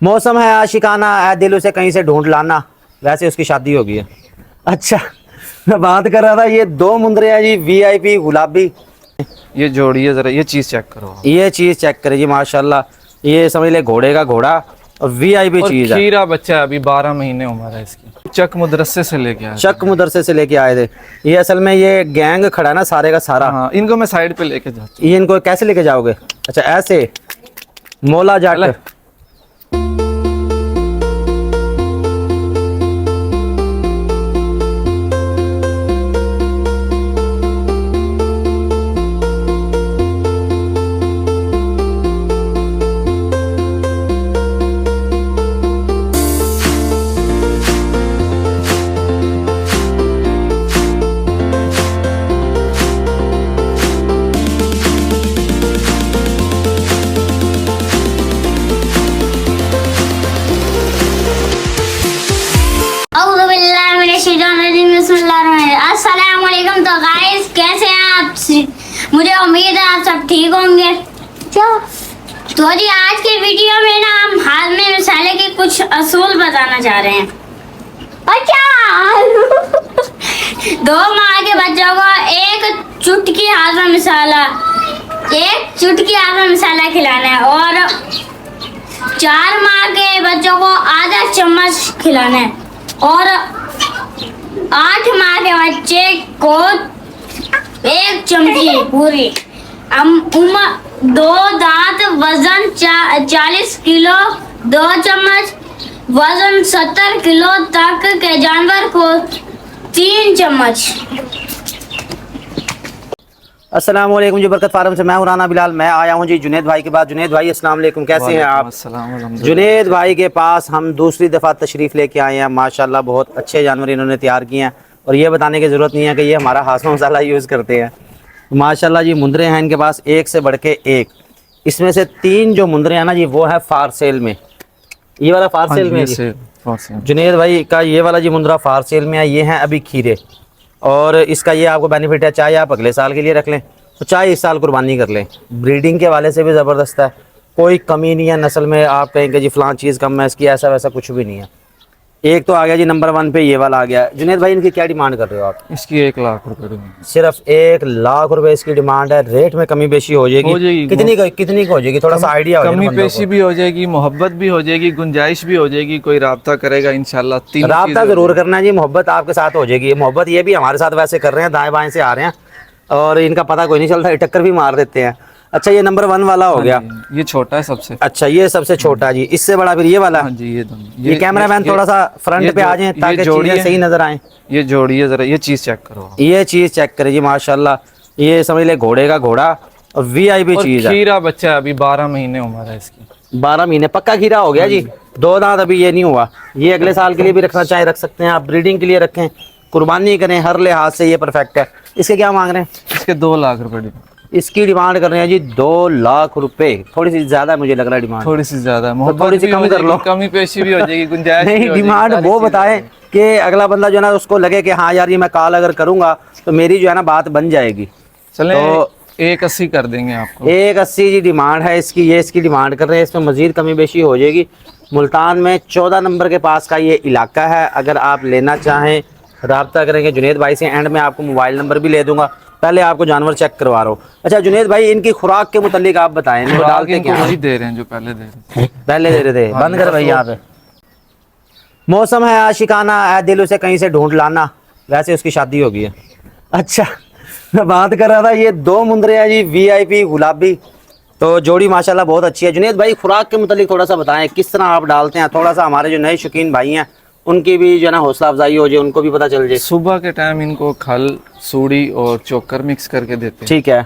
मौसम है आशिकाना, ऐ दिल उसे कहीं से ढूंढ लाना। वैसे उसकी शादी हो गई है। अच्छा, मैं बात कर रहा था, ये दो मुंदरे हैं जी, वीआईपी गुलाबी। ये जोड़िए जरा, ये चीज चेक करो। ये चीज चेक करें जी, माशाल्लाह। ये समझ ले घोड़े का घोड़ा और वीआईपी और चीज है। खीरा बच्चा है, अभी 12 महीने उम्र है इसकी। चक मदरसे से लेके आए। चक मदरसे से लेके आए थे। ये असल में ये गैंग खड़ा है ना सारे का सारा। हाँ, इनको मैं साइड पे लेके जाता हूँ। ये इनको कैसे लेके जाओगे? अच्छा ऐसे मोला जाट। अस्सलामुअलैकुम। तो गाइस कैसे हैं आप? मुझे उम्मीद है आप सब ठीक होंगे। तो जी आज की वीडियो में ना हम हाथ में मसाले के कुछ असूल बताना चाह रहे हैं। अच्छा दो माह के बच्चों को एक चुटकी हाथ में मसाला खिलाना है और 4 माह के बच्चों को आधा चम्मच खिलाना है और 8 माह के बच्चे को 1 चमची पूरी। दो दांत वजन 40 किलो 2 चम्मच, वजन 70 किलो तक के जानवर को 3 चम्मच। अस्सलाम वालेकुम जी, बरकत फार्म से मैं हूं राना बिलाल। मैं आया हूं जी जुनेद भाई के पास। जुनेद भाई अस्सलाम वालेकुम, कैसे हैं आप? जुनेद भाई के पास हम दूसरी दफ़ा तशरीफ़ लेके आए हैं। माशाल्लाह बहुत अच्छे जानवर इन्होंने तैयार किए हैं और ये बताने की ज़रूरत नहीं है कि ये हमारा हासमा मसाला यूज़ करते हैं। माशाल्लाह जी मुंदरे हैं इनके पास एक से बढ़ के एक। इसमें से 3 जो मुंदरे हैं ना जी, वो है फार सेल में। ये वाला फार सेल में जुनेद भाई का ये वाला जी मुंदरा फार सेल में है। ये हैं अभी खीरे और इसका ये आपको बेनिफिट है, चाहे आप अगले साल के लिए रख लें तो चाहे इस साल कुर्बानी कर लें। ब्रीडिंग के वाले से भी ज़बरदस्त है, कोई कमी नहीं है नस्ल में। आप कहें कि जी फ़लाँ चीज़ कम है इसकी, ऐसा वैसा कुछ भी नहीं है। एक तो आ गया जी नंबर 1 पे, ये वाला आ गया। जुनेद भाई इनकी क्या डिमांड कर रहे हो आप? इसकी 1 लाख रुपए। सिर्फ 1 लाख रुपए इसकी डिमांड है। रेट में कमी पेशी हो जाएगी? कितनी हो जाएगी? थोड़ा सा आइडिया हो। कमी पेशी भी हो जाएगी, मोहब्बत भी हो जाएगी, गुंजाइश भी हो जाएगी। कोई राब्ता करेगा इंशाल्लाह। 3 राब्ता जरूर करना है जी, मोहब्बत आपके साथ हो जाएगी। मोहब्बत ये भी हमारे साथ वैसे कर रहे हैं, दाएं बाएं से आ रहे हैं और इनका पता कोई नहीं चलता, टक्कर भी मार देते हैं। अच्छा ये नंबर 1 वाला हो गया। ये छोटा है सबसे। अच्छा ये सबसे छोटा जी, इससे बड़ा फिर ये वाला। हाँ जी, ये कैमरा मैन थोड़ा सा फ्रंट पे आ जाए ताकि चीजें सही नजर आए। ये जोड़िए जरा, ये चीज चेक करो। ये चीज चेक करें जी, माशाल्लाह। ये समझ ले घोड़े का घोड़ा और वीआईपी चीज है। खीरा बच्चा है, अभी 12 महीने उम्र है इसकी। 12 महीने पक्का खीरा हो गया जी। 2 दांत अभी ये नहीं हुआ। ये अगले साल के लिए भी रखना चाहे रख सकते हैं आप, ब्रीडिंग के लिए रखें, कुर्बानी करें, हर लिहाज से ये परफेक्ट है। इसके क्या मांग रहे हैं? इसके 2 लाख रुपए इसकी डिमांड कर रहे हैं जी 2 लाख रुपए। थोड़ी सी ज्यादा है मुझे लग रहा है डिमांड। थोड़ी सी ज्यादा है, तो थोड़ी सी कम कर लो। कमी पेशी भी हो जाएगी, गुंजाइश नहीं, डिमांड वो बताए कि अगला बंदा जो है ना उसको लगे कि हाँ यार ये मैं कॉल अगर करूंगा तो मेरी जो है ना बात बन जाएगी। चले तो 180 कर देंगे आपको। 180 जी डिमांड है इसकी। ये इसकी डिमांड कर रहे हैं, इसमें मजीद कमी बेशी हो जाएगी। मुल्तान में 14 नंबर के पास का ये इलाका है। अगर आप लेना चाहें राब्ता करेंगे जुनेद भाई से। एंड में आपको मोबाइल नंबर भी ले दूंगा। पहले आपको जानवर चेक करवा रहा हूँ। अच्छा जुनेद भाई इनकी खुराक के मुतालिक आप बताएं, इनको डालते क्या? वही दे रहे हैं जो पहले दे रहे थे। पहले दे रहे थे। बंद कर भाई यहाँ पे। मौसम है आशिकाना, ऐ दिल उसे कहीं से ढूंढ लाना। वैसे उसकी शादी हो गई है। अच्छा, मैं बात कर रहा था, ये 2 मुंदरे हैं जी, वीआईपी गुलाबी। तो जोड़ी माशाल्लाह बहुत अच्छी है। जुनेद भाई खुराक के मुतालिक थोड़ा सा बताएं, किस तरह आप डालते हैं? थोड़ा सा हमारे जो नए शौकीन भाई हैं उनकी भी जो है ना हौसला अफजाई हो जाए, उनको भी पता चल जाए। सुबह के टाइम इनको खल, सूड़ी और चोकर मिक्स करके देते हैं। ठीक है।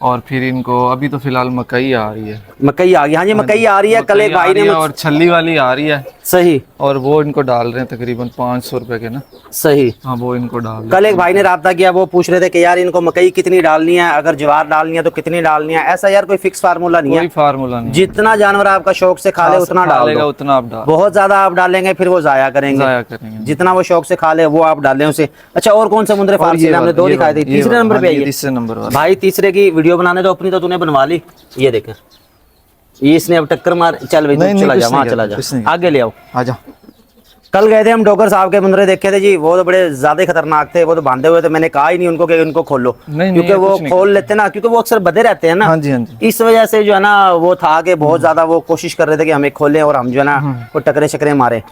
और फिर इनको अभी तो फिलहाल मकई आ रही है। मकई आ गई? हाँ जी मकई आ रही है। कल एक भाई ने और छल्ली वाली आ रही है। सही। और वो इनको डाल रहे हैं तकरीबन 500 रुपए के ना। सही। हाँ वो इनको डाल। कल एक भाई ने राब्ता किया, वो पूछ रहे थे कि यार इनको मकई कितनी डालनी है, अगर ज्वार डालनी है तो कितनी डालनी है। ऐसा यार कोई फिक्स फार्मूला नहीं है, कोई फार्मूला नहीं। जितना जानवर आपका शौक से खा ले उतना डाल दो। उतना आप डाल। बहुत ज्यादा आप डालेंगे फिर वो जाया करेंगे। जितना वो शौक से खा ले वो आप डालें उसे। अच्छा और कौन से मुंदरे फारसी हमने 2 दिखाए थे? तीसरे नंबर पे आइए। तीसरे नंबर भाई तीसरे की वीडियो बनाने तो अपनी तो तूने बनवा ली। ये देखें ये इसने अब टक्कर मार, चल भाई नहीं, तू चला कुछ जा, वहाँ नहीं चला करता, कुछ जा, नहीं आगे ले आओ। आ जाओ। कल गए थे हम डॉक्टर साहब के मुंदरे देखे थे जी, वो तो बड़े ज्यादा ही खतरनाक थे, वो तो बांधे हुए थे। मैंने कहा ही नहीं उनको कि उनको खोलो, नहीं, क्योंकि वो कुछ नहीं खोल लेते ना, क्योंकि वो अक्सर बंधे रहते हैं ना। हाँ जी, हाँ जी। इस वजह से जो है ना वो था कि बहुत ज्यादा वो कोशिश कर रहे थे कि हमें खोलें और हम जो है ना वो टकरे शकरे मारे।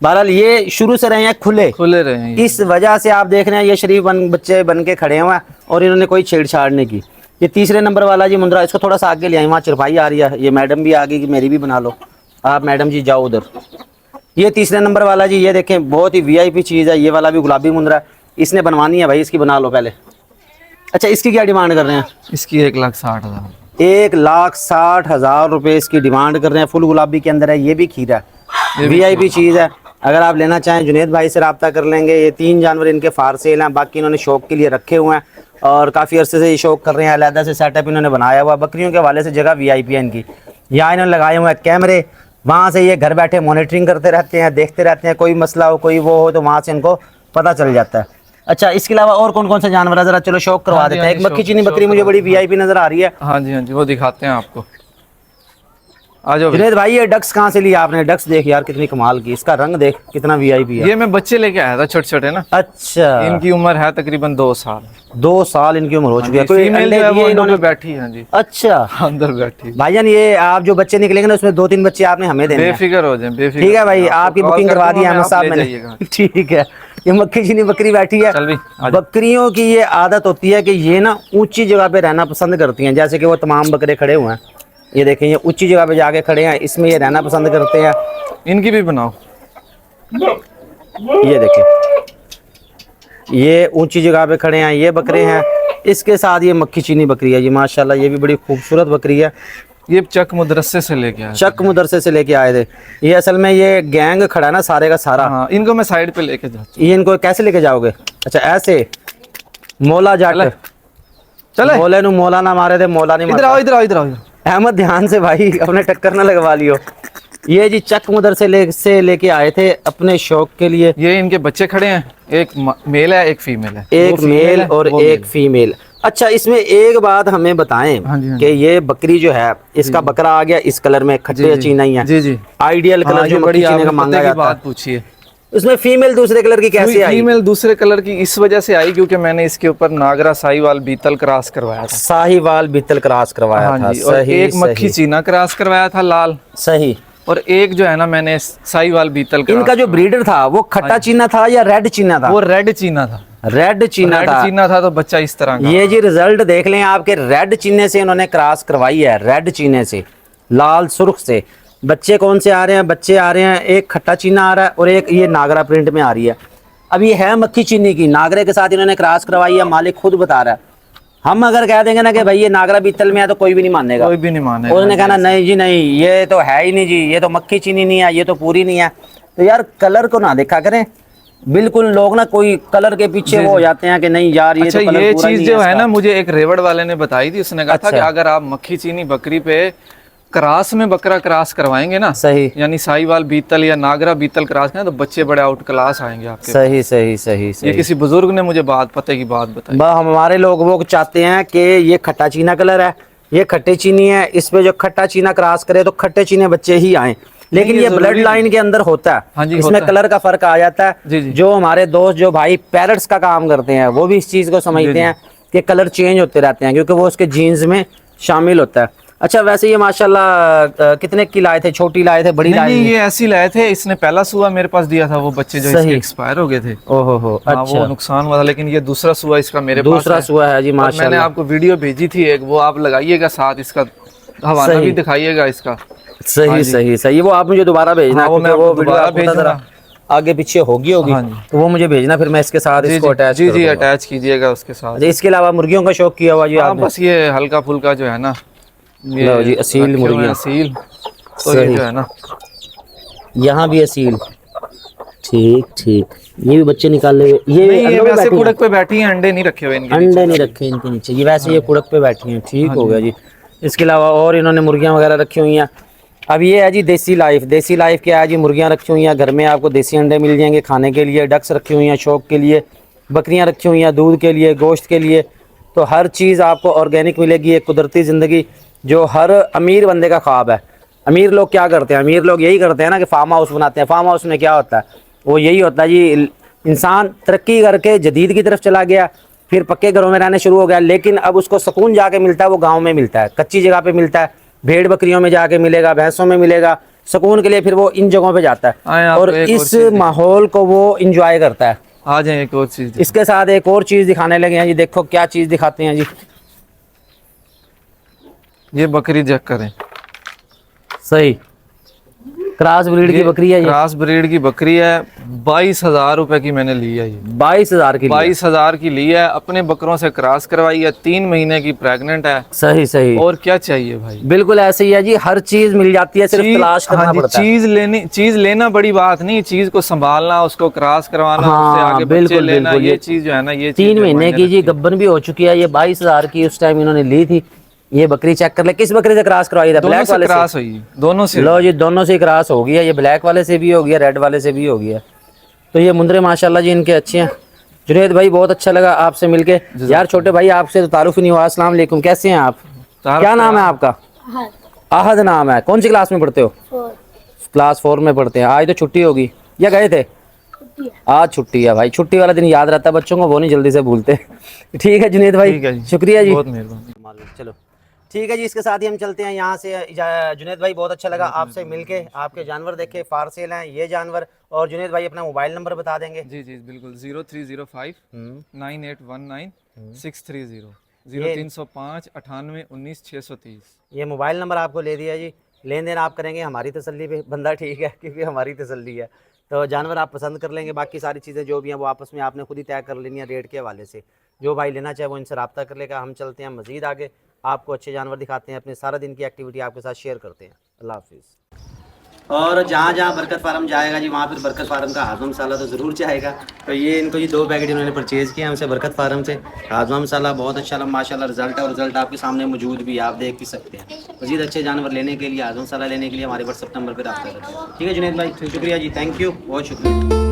बहरहाल ये शुरू से रहे हैं खुले, खुले रहे हैं ये। इस वजह से आप देख रहे हैं ये शरीफ बच्चे बन के खड़े हुए हैं और इन्होंने कोई छेड़छाड़ नहीं की। ये तीसरे नंबर वाला जी मुंद्रा, इसको थोड़ा सा आगे ले आई, वहाँ चरपाई आ रही है। ये मैडम भी आ गई कि मेरी भी बना लो, आप मैडम जी जाओ उधर। ये तीसरे नंबर वाला जी, ये देखें बहुत ही वीआईपी चीज़ है। ये वाला भी गुलाबी मुंद्रा है, इसने बनवानी है भाई, इसकी बना लो पहले। अच्छा, इसकी क्या डिमांड कर रहे हैं? इसकी 1,60,000। 1,60,000 रुपये इसकी डिमांड कर रहे हैं। फुल गुलाबी के अंदर है, ये भी खीरा है, वीआईपी चीज़ है। अगर आप लेना चाहें जुनेद भाई से रब्ता कर लेंगे। ये 3 जानवर इनके फार सेल हैं, बाकी इन्होंने शौक के लिए रखे हुए हैं और काफ़ी अरसे से ये शौक कर रहे हैं। अलहदा से सेटअप इन्होंने बनाया हुआ। बकरियों के हवाले से जगह वीआईपी है इनकी। यहाँ इन्होंने लगाए हुए हैं कैमरे, वहाँ से ये घर बैठे मॉनिटरिंग करते रहते हैं, देखते रहते हैं। कोई मसला हो, कोई वो हो, तो वहाँ से इनको पता चल जाता है। अच्छा, इसके अलावा और कौन कौन से जानवर है, जरा चलो शौक करवा देते हैं। एक मक्खी चीनी बकरी मुझे बड़ी वीआईपी नजर आ रही है। हाँ जी, हाँ जी, वो दिखाते हैं आपको। आ जाओ। जुनेद भाई ये डक्स कहाँ से लिया आपने? डक्स देख यार कितनी कमाल की, इसका रंग देख कितना वीआईपी है। ये मैं बच्चे लेके आया था, छोटे छोटे ना। अच्छा, इनकी उम्र है तकरीबन 2 साल। 2 साल इनकी उम्र हो चुकी है। कोई फीमेल अंडे जो है वो दिए इन्होंने इन्होंने? बैठी है। हाँ जी, अच्छा अंदर बैठी। भाईजान, ये आप जो बच्चे निकलेंगे ना उसमें 2-3 बच्चे आपने हमें देने हैं। बेफिक्र हो जाए, बेफिक्र। ठीक है भाई, आपकी कॉल बुकिंग कर करवा दूंगा दी मैं, अहमद आप साहब ले मैंने। जाइएगा। ठीक है, ये मक्खी चीनी बकरी बैठी है। चल भी, आ जा। बकरियों की ये आदत होती है कि ये ना ऊंची जगह पे रहना पसंद करती हैं, जैसे कि वो तमाम बकरे खड़े हुए हैं। ये देखें, ये ऊंची जगह पे जाके खड़े हैं, इसमें ये रहना पसंद करते हैं। इनकी भी बनाओ। ये देखें, ये ऊंची जगह पे खड़े हैं, ये बकरे हैं। इसके साथ ये मक्खी चीनी बकरी है जी, माशाल्लाह ये भी बड़ी खूबसूरत बकरी है। ये चक मदरसे से लेके आया। चक मदरसे से लेके आए थे। ये असल में ये गैंग खड़ा है ना सारे का सारा। हाँ, इनको मैं साइड पे लेके जाता हूँ। ये इनको कैसे लेके जाओगे? अच्छा ऐसे, मौला जाट चले। मौले नु मौला ना मारे थे, मौला नहीं इधर आओ, मारा। इधर आओ, इधर आओ। अहमद ध्यान से भाई, अपने टक्कर ना लगवा लियो। ये जी चक मदरसे से लेके आए थे अपने शौक के लिए। ये इनके बच्चे खड़े हैं, एक मेल है, एक फीमेल है। एक वो फीमेल मेल है, और वो एक मेल है। फीमेल। अच्छा, इसमें एक बात हमें बताएं हाँ जी, हाँ कि ये बकरी जो है, इसका बकरा आ गया इस कलर में, खट्टे चीना ही है। जी जी, आइडियल कलर जो मक्खी चीनी का मांगा जाता है। बात पूछिए। उसमें फीमेल दूसरे कलर की कैसे आई? फीमेल दूसरे कलर की इस वजह से आई क्योंकि मैंने इसके ऊपर नागरा साहिवाल बीतल क्रॉस करवाया था। साहिवाल बीतल क्रॉस करवाया था। हाँ जी, और सही, एक मक्खी चीना क्रॉस करवाया था लाल, सही। और एक जो है ना मैंने साहिवाल बीतल क्रॉस। इनका जो ब्रीडर था वो खट्टा चीना था या रेड चीना था? वो रेड चीना था। रेड चीना रेड था। चीना था तो बच्चा इस तरह का। ये जी रिजल्ट देख लें आपके, रेड चीने से इन्होंने क्रॉस करवाई है, रेड चीने से, लाल सुर्ख से। बच्चे कौन से आ रहे हैं? बच्चे आ रहे हैं, एक खट्टा चीना आ रहा है और एक ये नागरा प्रिंट में आ रही है। अब ये है मक्खी चीनी की, नागरे के साथ इन्होंने क्रॉस करवाई है, मालिक खुद बता रहा है। हम अगर कह देंगे ना कि भाई ये नागरा बीतल में है तो कोई भी नहीं मानेगा, कोई भी नहीं मानेगा। उसने कहना नहीं जी नहीं, ये तो है ही नहीं जी, ये तो मक्खी चीनी नहीं है, ये तो पूरी नहीं है। तो यार कलर को ना देखा करें, बिल्कुल लोग ना कोई कलर के पीछे वो हो जाते हैं कि नहीं यार ये अच्छा, तो कलर ये पूरा चीज नहीं जो है इसका। ना मुझे एक रेवड़ वाले ने बताई थी। उसने कहा था कि अच्छा। अगर आप मक्खी चीनी बकरी पे क्रॉस में बकरा क्रॉस करवाएंगे ना, सही, यानी साहिवाल बीतल या नागरा बीतल क्रॉस करें तो बच्चे बड़े आउट क्लास आएंगे आपके। सही सही सही ये सही। किसी बुजुर्ग ने मुझे पते की बात बताई। हमारे लोग वो चाहते हैं कि ये खट्टा चीना कलर है, ये खट्टे चीनी है, इस पे जो खट्टा चीना क्रॉस करे तो खट्टे चीने बच्चे ही आए। लेकिन ये ब्लड लाइन के अंदर होता है। हाँ जी, इसमें होता है। कलर का फर्क आ जाता है। जी, जी। जो हमारे दोस्त जो भाई पैरट्स का काम करते हैं वो भी इस चीज को समझते हैं कि कलर चेंज होते रहते हैं, क्योंकि वो उसके जीन्स में शामिल होता है। अच्छा, वैसे ये माशाल्लाह कितने की लाए थे? छोटी लाए थे, बड़ी लाए नहीं, थे? ये ऐसी लाए थे। इसने पहला सुआ मेरे पास दिया था, वो बच्चे जो इसके एक्सपायर हो गए थे। ओहो हो, हाँ, अच्छा, वो नुकसान हुआ था। लेकिन ये दूसरा सुआ इसका मेरे पास दूसरा है। सुआ है जी और मैंने माशाल्लाह। आपको वीडियो भेजी थी एक, वो आप लगाइएगा साथ, इसका हवाला सही। भी दिखाइएगा इसका। सही सही सही, वो आप मुझे दोबारा भेजना। हाँ, वो मैं क्योंकि आपको वीडियो दोबारा आपको भेजूंगा। जरा आगे पीछे होगी हाँ जी। तो वो मुझे भेजना, फिर मैं इसके साथ जी इसको अटैच जी कर जी, दूंगा। अटैच कीजिएगा उसके साथ। अच्छा, इसके अलावा मुर्गियों का शौक किया हुआ जी हाँ, आपने? बस ये हल्का फुल्का जो है ना, लो जी, असील रखे हुए हैं, मुर्गियाँ। असील। तो ये सही। जो है ना, यहाँ भी असील। ठीक ठीक, ये भी बच्चे निकाले हुए। ये नहीं, ये अंडों में वैसे बैठी हैं? कुड़क पे बैठी हैं, अंडे नहीं रखे हुए इनके अंडे नीचे। नहीं रखे इनके नीचे, ये वैसे ये कुड़क पे बैठी हैं। ठीक हो गया जी। इसके अलावा और इन्होंने मुर्गियाँ वगैरह रखी हुई हैं। अब ये है जी देसी लाइफ। देसी लाइफ क्या है जी? मुर्गियाँ रखी हुई हैं घर में, आपको देसी अंडे मिल जाएंगे खाने के लिए। डक्स रखी हुई हैं शौक के लिए, बकरियाँ रखी हुई हैं दूध के लिए, गोश्त के लिए। तो हर चीज़ आपको ऑर्गेनिक मिलेगी, एक कुदरती ज़िंदगी जो हर अमीर बंदे का ख्वाब है। अमीर लोग क्या करते हैं, अमीर लोग यही करते हैं ना कि फार्म हाउस बनाते हैं। फार्म हाउस में क्या होता है, वो यही होता है जी, इंसान तरक्की करके जदीद की तरफ चला गया, फिर पक्के घरों में रहने शुरू हो गया, लेकिन अब उसको सुकून जाके मिलता है वो गाँव में मिलता है, कच्ची जगह पे मिलता है, भेड़ बकरियों में जाके मिलेगा, भैंसों में मिलेगा। सुकून के लिए फिर वो इन जगहों पे जाता है और इस माहौल को वो इंजॉय करता है। आ जाए एक और चीज, इसके साथ एक और चीज़ दिखाने लगे हैं जी। देखो क्या चीज़ दिखाते हैं जी, ये बकरी चेक करें। सही क्रॉस ब्रीड की बकरी है ये। क्रॉस ब्रीड की बकरी है, 22,000 रुपए की मैंने ली है ये। 22,000 की 22,000 की ली है, अपने बकरों से क्रॉस करवाई है, 3 महीने की प्रेग्नेंट है। सही सही, और क्या चाहिए भाई, बिल्कुल ऐसे ही है जी, हर चीज मिल जाती है, सिर्फ तलाश करना पड़ता है। चीज लेना बड़ी बात नहीं, चीज को संभालना, उसको क्रॉस करवाना, हाँ, उससे आगे बिल्कुल, बच्चे लेना, बिल्कुल, ये चीज जो है ना, ये 3 महीने की जी गब्बन भी हो चुकी है। ये 22,000 की उस टाइम इन्होंने ली थी। ये बकरी चेक कर ले, किस बकरी से क्रॉस करवाई था? ब्लैक वाले से क्रॉस हुई, दोनों से। लो जी, दोनों से क्रॉस हो गया। ये ब्लैक वाले से भी हो गया, रेड वाले से भी हो गया। तो ये मुंदरे माशाल्लाह जी इनके अच्छे हैं। जुनैद भाई बहुत अच्छा लगा आपसे मिलके यार। छोटे भाई आपसे तो तारुफ ही नहीं हुआ। अस्सलाम वालेकुम, कैसे हैं आप? क्या नाम है आपका? आहद नाम है। कौन सी क्लास में पढ़ते हो? क्लास 4 में पढ़ते हैं। आज तो छुट्टी होगी या गए थे? आज छुट्टी है भाई, छुट्टी वाला दिन याद रहता है बच्चों को, वो नहीं जल्दी से भूलते। ठीक है जुनैद भाई, शुक्रिया जी, बहुत मेहरबानी। चलो ठीक है जी, इसके साथ ही हम चलते हैं यहाँ से। जुनैद भाई बहुत अच्छा लगा आपसे मिलके, आपके जानवर देखे फार सेल हैं ये जानवर। और जुनैद भाई अपना मोबाइल नंबर बता देंगे? जी जी बिल्कुल, 0305 9819 630 0305 98 19 630। ये मोबाइल नंबर आपको ले दिया जी। लेन देन आप करेंगे हमारी तसल्ली पे, बंदा ठीक है क्योंकि हमारी तसल्ली है। तो जानवर आप पसंद कर लेंगे, बाकी सारी चीज़ें जो भी हैं वो आपस में आपने खुद ही तय कर लेनी है रेट के हवाले से। जो भाई लेना चाहे वो इनसे रब्ता कर लेगा। हम चलते हैं मज़ीद आगे, आपको अच्छे जानवर दिखाते हैं, अपने सारा दिन की एक्टिविटी आपके साथ शेयर करते हैं। अल्लाह हाफिज़। और जहाँ जहाँ बरकत फार्म जाएगा जी, वहाँ पर बरकत फार्म का हाजमा मसाला तो ज़रूर चाहेगा। तो ये इनको ये 2 पैकेट इन्होंने परचेज़ किया हमसे बरकत फार्म से। हाजमा मसाला बहुत अच्छा माशाल्लाह रिजल्ट है, और रिजल्ट आपके सामने मौजूद भी, आप देख भी सकते हैं। मज़ीद अच्छे जानवर लेने के लिए, हाजमा मसाला लेने के लिए हमारे व्हाट्सएप नंबर पर रब्ता करें। ठीक है जुनैद भाई, शुक्रिया जी, थैंक यू, बहुत शुक्रिया।